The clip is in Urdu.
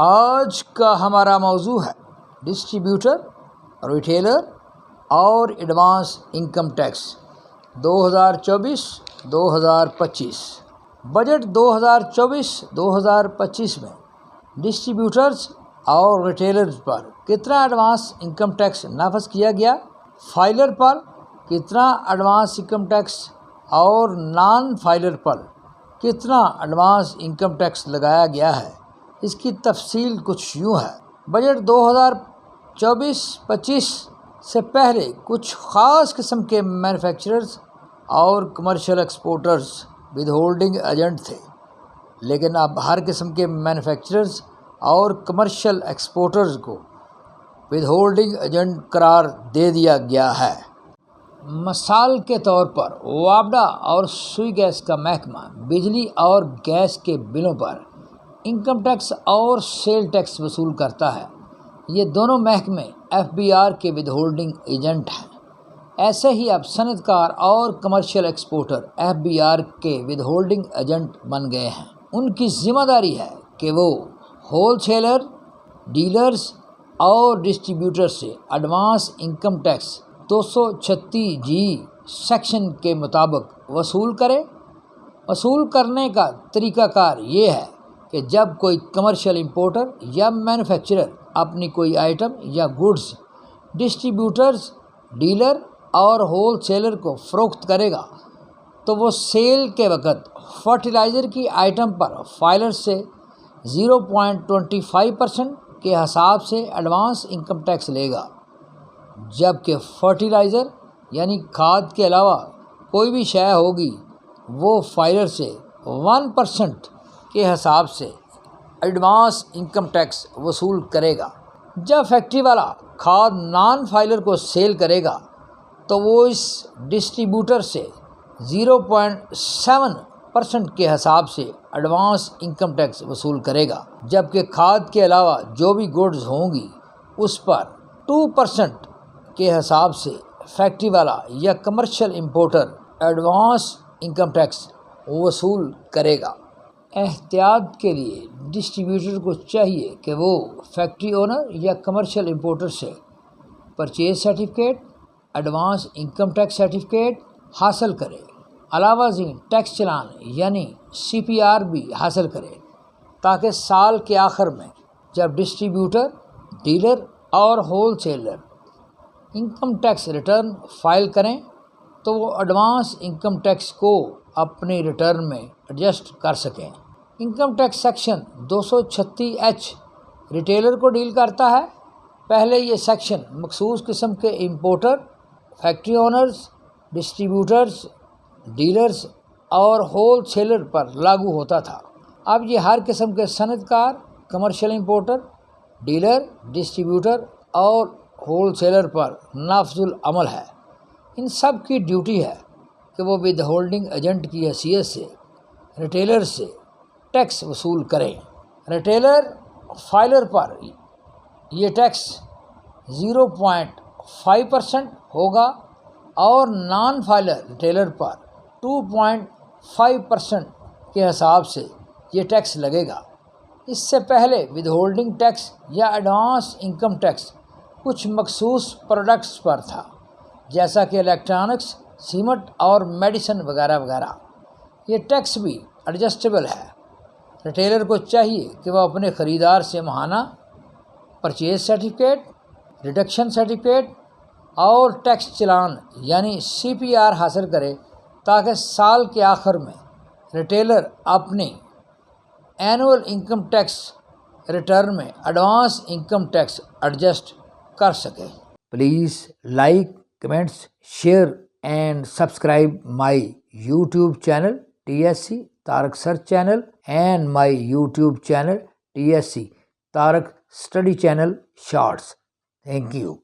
آج کا ہمارا موضوع ہے ڈسٹریبیوٹر، ریٹیلر اور ایڈوانس انکم ٹیکس 2024-2025۔ بجٹ 2024-2025 میں ڈسٹریبیوٹرز اور ریٹیلرز پر کتنا ایڈوانس انکم ٹیکس نافذ کیا گیا، فائلر پر کتنا ایڈوانس انکم ٹیکس اور نان فائلر پر کتنا ایڈوانس انکم ٹیکس لگایا گیا ہے۔ اس کی تفصیل کچھ یوں ہے۔ بجٹ 2024-25 سے پہلے کچھ خاص قسم کے مینوفیکچررز اور commercial exporters with holding agent تھے، لیکن اب ہر قسم کے مینوفیکچررز اور کمرشل ایکسپورٹرز کو ود ہولڈنگ ایجنٹ قرار دے دیا گیا ہے۔ مثال کے طور پر وابڈا اور سوئی گیس کا محکمہ بجلی اور گیس کے بلوں پر انکم ٹیکس اور سیل ٹیکس وصول کرتا ہے۔ یہ دونوں محکمے FBR کے ود ہولڈنگ ایجنٹ ہیں۔ ایسے ہی اب صنعت کار اور کمرشل ایکسپورٹر FBR کے ود ہولڈنگ ایجنٹ بن گئے ہیں۔ ان کی ذمہ داری ہے کہ وہ ہول سیلر، ڈیلرز اور ڈسٹریبیوٹر سے advance income tax 236G section کے مطابق وصول کرے۔ وصول کرنے کا طریقہ کار یہ ہے کہ جب کوئی کمرشل امپورٹر یا مینوفیکچرر اپنی کوئی آئٹم یا گڈز ڈسٹریبیوٹرز، ڈیلر اور ہول سیلر کو فروخت کرے گا تو وہ سیل کے وقت فرٹیلائزر کی آئٹم پر فائلر سے 0.25% کے حساب سے ایڈوانس انکم ٹیکس لے گا، جبکہ فرٹیلائزر یعنی کھاد کے علاوہ کوئی بھی شے ہوگی وہ فائلر سے 1% کے حساب سے ایڈوانس انکم ٹیکس وصول کرے گا۔ جب فیکٹری والا کھاد نان فائلر کو سیل کرے گا تو وہ اس ڈسٹریبیوٹر سے 0.7% کے حساب سے ایڈوانس انکم ٹیکس وصول کرے گا، جبکہ کھاد کے علاوہ جو بھی گڈز ہوں گی اس پر 2% کے حساب سے فیکٹری والا یا commercial importer advance income tax وصول کرے گا۔ احتیاط کے لیے ڈسٹریبیوٹر کو چاہیے کہ وہ فیکٹری اونر یا کمرشل امپورٹر سے purchase certificate, advance income tax certificate حاصل کرے، علاوہ ازیں ٹیکس چلان یعنی CPR بھی حاصل کرے، تاکہ سال کے آخر میں جب ڈسٹریبیوٹر، ڈیلر اور wholesaler income tax return file کریں تو وہ ایڈوانس انکم ٹیکس کو اپنی ریٹرن میں ایڈجسٹ کر سکیں۔ Income tax section 236H retailer کو ڈیل کرتا ہے۔ پہلے یہ سیکشن مخصوص قسم کے importer, factory owners, distributors, dealers اور ہول سیلر پر لاگو ہوتا تھا۔ اب یہ ہر قسم کے صنعت کار، کمرشل امپورٹر، ڈیلر، ڈسٹریبیوٹر اور ہول سیلر پر نافذ العمل ہے۔ ان سب کی ڈیوٹی ہے کہ وہ ود ہولڈنگ ایجنٹ کی حیثیت سے ریٹیلر سے ٹیکس وصول کریں۔ ریٹیلر فائلر پر یہ ٹیکس 0.5% ہوگا اور نان فائلر ریٹیلر پر 2.5% کے حساب سے یہ ٹیکس لگے گا۔ اس سے پہلے ود ہولڈنگ ٹیکس یا ایڈوانس انکم ٹیکس کچھ مخصوص پروڈکٹس پر تھا، جیسا کہ الیکٹرانکس، سیمنٹ اور میڈیسن وغیرہ وغیرہ۔ یہ ٹیکس بھی ایڈجسٹیبل ہے۔ ریٹیلر کو چاہیے کہ وہ اپنے خریدار سے ماہانہ پرچیز سرٹیفکیٹ، ریڈکشن سرٹیفکیٹ اور ٹیکس چلان یعنی CPR حاصل کرے، تاکہ سال کے آخر میں ریٹیلر اپنی اینول انکم ٹیکس ریٹرن میں ایڈوانس انکم ٹیکس ایڈجسٹ کر سکے۔ Please like, comments, share and subscribe my YouTube channel TSC Tarak Search Channel and my YouTube channel TSC Tarak Study Channel Shorts. Thank you.